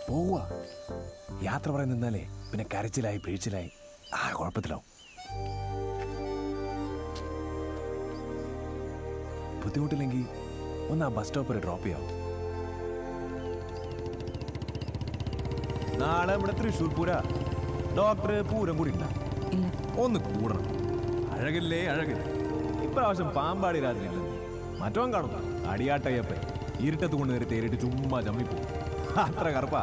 പോവുക. യാത്ര പറയാൻ നിന്നാലേ പിന്നെ കരച്ചിലായി പിഴിച്ചിലായി കുഴപ്പത്തിലാവും. ബുദ്ധിമുട്ടില്ലെങ്കിൽ ഒന്ന് ആ ബസ് സ്റ്റോപ്പ് വരെ ഡ്രോപ്പ് ചെയ്യാം. നാളെ ഇവിടെ തൃശ്ശൂർ പൂര ഡോക്ടർ പൂരം കൂടി ഉണ്ടാ ഒന്ന് കൂടണം. അഴകില്ലേ അഴകില്ല. ഇപ്രാവശ്യം പാമ്പാടി രാത്രിയല്ല, മറ്റവൻ കാണും അടിയാട്ടയ്യപ്പ ഇരുട്ടത്ത് കൊണ്ട് കയറി തേരിട്ട് ചുമ്മാ ചമ്മിപ്പോവും. അത്ര കറുപ്പാ.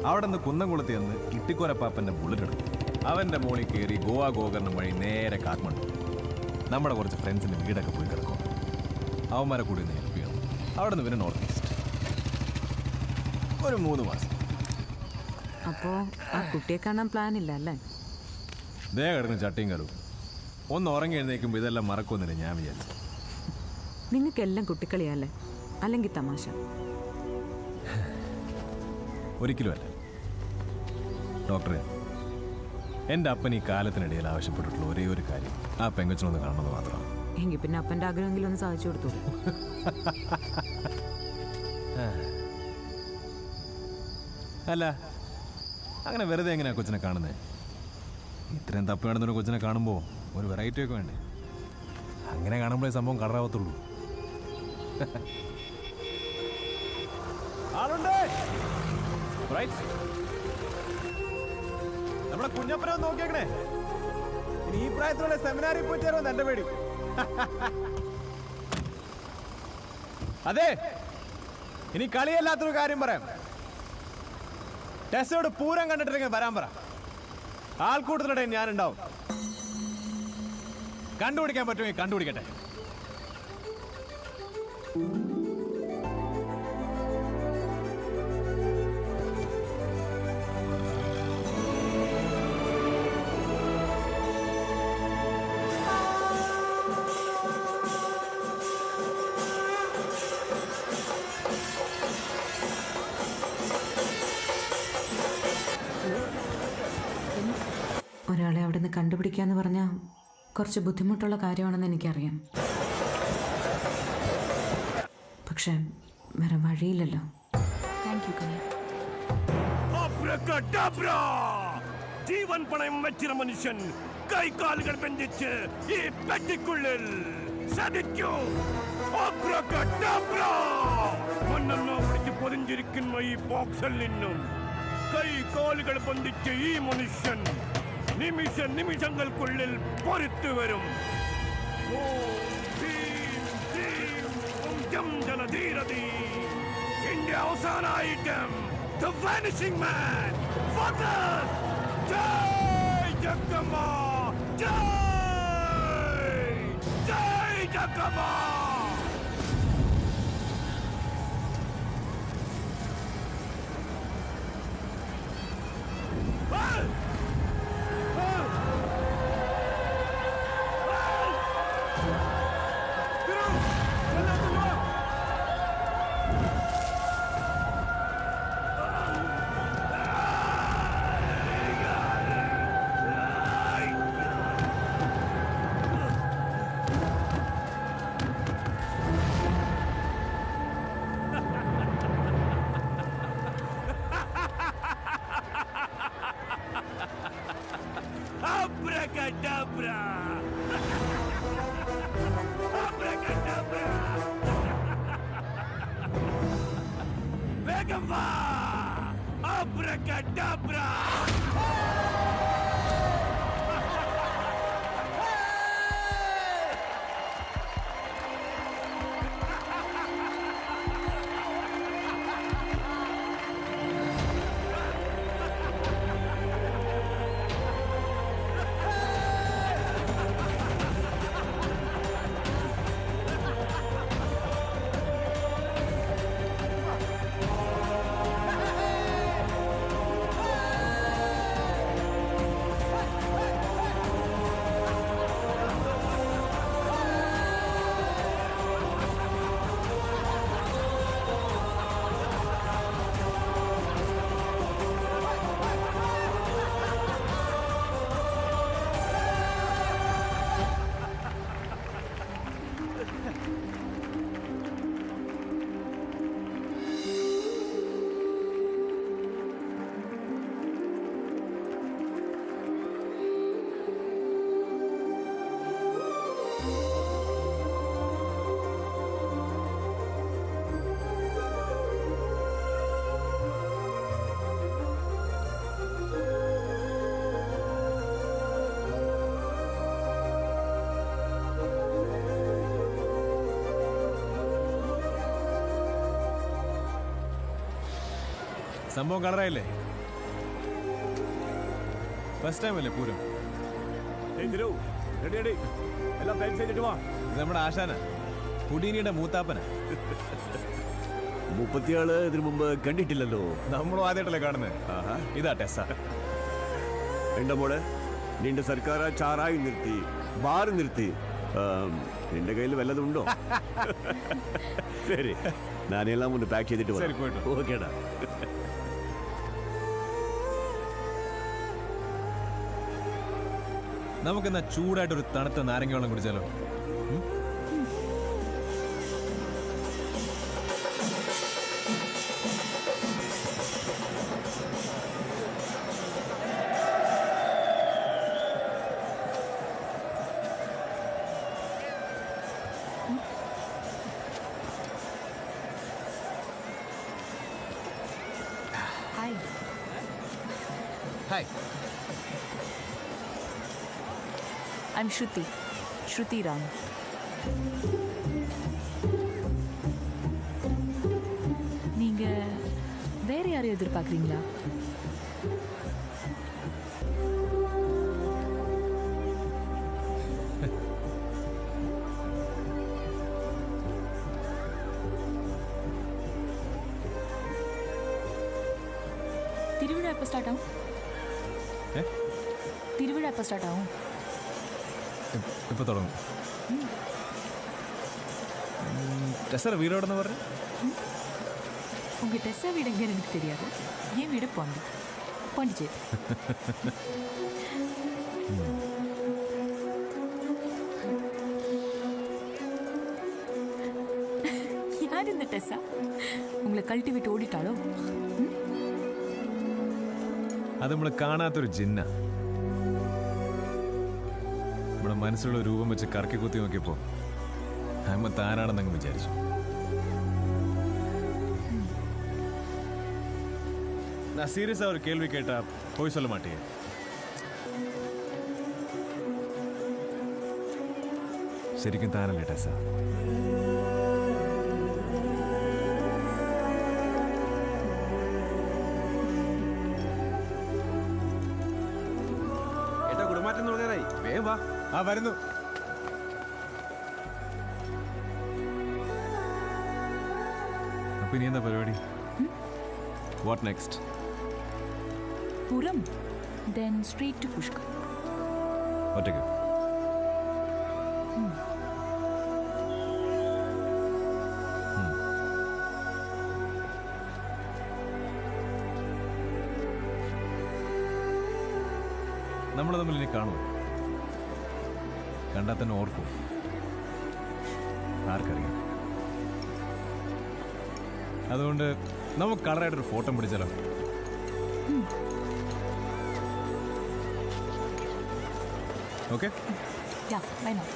അവിടെ നിന്ന് കുന്നംകുളത്തി നിന്ന് ഇട്ടിക്കോരപ്പാപ്പന്റെ ബുള്ളറ്റ് എടുക്കും. അവന്റെ മോളിൽ കയറി ഗോവ ഗോകർണം വഴി നേരെ കാഠ്മണ്ഡു. നമ്മുടെ കുറച്ച് ഫ്രണ്ട്സിന്റെ വീടൊക്കെ പോയി കിടക്കും. അവന്മാരെ കൂടി ഒന്ന് ഹെൽപ്പ് ചെയ്യണം. അവിടെ നിന്ന് പിന്നെ നോർത്ത് ഈസ്റ്റ് ഒരു 3 മാസം. അപ്പോ ആ കുട്ടിയെ കാണാൻ പ്ലാൻ ഇല്ല അല്ലേ? ദേ കിടക്കുന്ന ചട്ടിയും കലവും ഒന്ന് ഉറങ്ങി എഴുന്നേക്കുമ്പോൾ ഇതെല്ലാം മറക്കുമെന്നില്ല ഞാൻ വിചാരിച്ചു. നിങ്ങൾക്കെല്ലാം കുട്ടിക്കളിയല്ലേ, അല്ലെങ്കിൽ തമാശ? ഒരിക്കലും അല്ല ഡോക്ടറെ. എൻ്റെ അപ്പൻ ഈ കാലത്തിനിടയിൽ ആവശ്യപ്പെട്ടിട്ടുള്ള ഒരേ ഒരു കാര്യം ആ പെങ്കൊച്ചിനൊന്ന് കാണണമെന്ന് മാത്രമാണ്. എങ്കിൽ പിന്നെ അപ്പൻ്റെ ആഗ്രഹമെങ്കിലും ഒന്ന് സാധിച്ചു കൊടുത്തു. അല്ല, അങ്ങനെ വെറുതെ എങ്ങനെയാ കൊച്ചിനെ കാണുന്നത്? ഇത്രയും തപ്പി കാണുന്നൊരു കൊച്ചിനെ കാണുമ്പോൾ ഒരു വെറൈറ്റി ഒക്കെ വേണ്ടേ? അങ്ങനെ കാണുമ്പോഴേ സംഭവം കളറാവത്തുള്ളൂ. നമ്മളെ കുഞ്ഞപ്പനെ നോക്കിയേക്കണേ. ഇനി ഈ പ്രായത്തിലുള്ള സെമിനാറിൽ പോയി ചേരുമെന്ന് എന്റെ പേടി. അതെ, ഇനി കളിയല്ലാത്തൊരു കാര്യം പറയാം. ടെസ്റ്റോട് പൂരം കണ്ടിട്ടില്ലെങ്കിൽ വരാൻ പറ. ആൾക്കൂട്ടത്തിനിടെ ഞാനുണ്ടാവും. കണ്ടുപിടിക്കാൻ പറ്റുമെങ്കിൽ കണ്ടുപിടിക്കട്ടെ. ഒരാളെ അവിടെ നിന്ന് കണ്ടുപിടിക്കാന്ന് പറഞ്ഞാൽ കുറച്ച് ബുദ്ധിമുട്ടുള്ള കാര്യമാണെന്ന് എനിക്കറിയാം. പക്ഷെ വേറെ വഴിയില്ലല്ലോ. Thank you Kaniya. ജീവൻ പണയം വെച്ചിരുന്ന മനുഷ്യൻ കൈകാലുകൾ ബന്ധിച്ച് ഈ പെട്ടിക്കുള്ളിൽ സതിക്കൂ. മണ്ണെണ്ണ പിടിച്ച് പൊതിഞ്ഞിരിക്കുന്ന ഈ ബോക്സിൽ നിന്നും കൈകാലുകൾ ബന്ധിച്ച ഈ മനുഷ്യൻ നിമിഷങ്ങൾക്കുള്ളിൽ പൊരുത്തു വരും. ഇന്ത്യ അവസാന item The Vanishing Man. Father! Jai Jagdamba! Jai Jagdamba! Abracadabra! Abracadabra! Vegam va! Abracadabra! സംഭവം കളറായില്ലേ? ഫസ്റ്റ് ടൈം അല്ലേ പൂരം? റെഡി എല്ലാം പാക്ക് ചെയ്തിട്ട് വാ. ഇത് നമ്മുടെ ആശാന, പുടീനിയുടെ മൂത്താപ്പന. മുപ്പത്തിയാള് ഇതിനു മുമ്പ് കണ്ടിട്ടില്ലല്ലോ. നമ്മളും ആദ്യമായിട്ടല്ലേ കാണുന്നത്. ഇതാ ടെസ്സ. എന്റെ മോളെ, നിന്റെ സർക്കാർ ചാറായി നിർത്തി, ബാർ നിർത്തി. നിന്റെ കയ്യിൽ വല്ലതുണ്ടോ? ശരി, ഞാനെല്ലാം ഒന്ന് പാക്ക് ചെയ്തിട്ട് ശരി, പോയിട്ട് വാ. ഓക്കേടാ. നമുക്കെന്നാ ചൂടായിട്ടൊരു തണുത്ത നാരങ്ങ വെള്ളം കുടിച്ചാലോ? Hi. Hi. I'm Shruti Ram. நீங்க வேற யாரையும் எதிர்பார்க்குறீங்களா? திருவிழா எப்போ ஸ்டார்ட் ஆகும்? திருவிழா எப்போ ஸ்டார்ட் ஆகும்? ഇപ്പൊ തുടങ്ങും. ടെസ്സറ വീടോടെന്ന് പറഞ്ഞു. உங்க டெஸ்ஸா வீடு எங்கன்னு எனக்கு தெரியாது. என் வீடு பாண்டிச்சேரி. யார் இந்த டெஸ்ஸா? உங்களை கழட்டி விட்டு ஓடிட்டாளோ? അത് നമ്മൾ കാണാത്തൊരു ജിന്ന. നമ്മുടെ മനസ്സിലുള്ള രൂപം വെച്ച് കറക്കി കുത്തി നോക്കിയപ്പോ അമ്മ താനാണെന്നങ്ങ് വിചാരിച്ചു. நான் சீரியஸா ஒரு கேள்வி கேட்டா போய் சொல்ல மாட்டேன். ശരിക്കും താനല്ലേ ടെസ്സ? ഏട്ടാ കുടുംബമാറ്റം തുടങ്ങാനായി, വേഗം വാ. ആ വരുന്നു. അപ്പൊ ഇനി എന്താ പരിപാടി? What next? Puram, then straight to Pushkar. ഒറ്റയ്ക്ക്? നമ്മൾ തമ്മിൽ ഇനി കാണുമോ? കണ്ടാൽ തന്നെ ഓർക്കും. ആർക്കറിയാം. അതുകൊണ്ട് നമുക്ക് കളറായിട്ടൊരു ഫോട്ടോ പിടിച്ചാലോ? ഓക്കെ. Yeah, why not?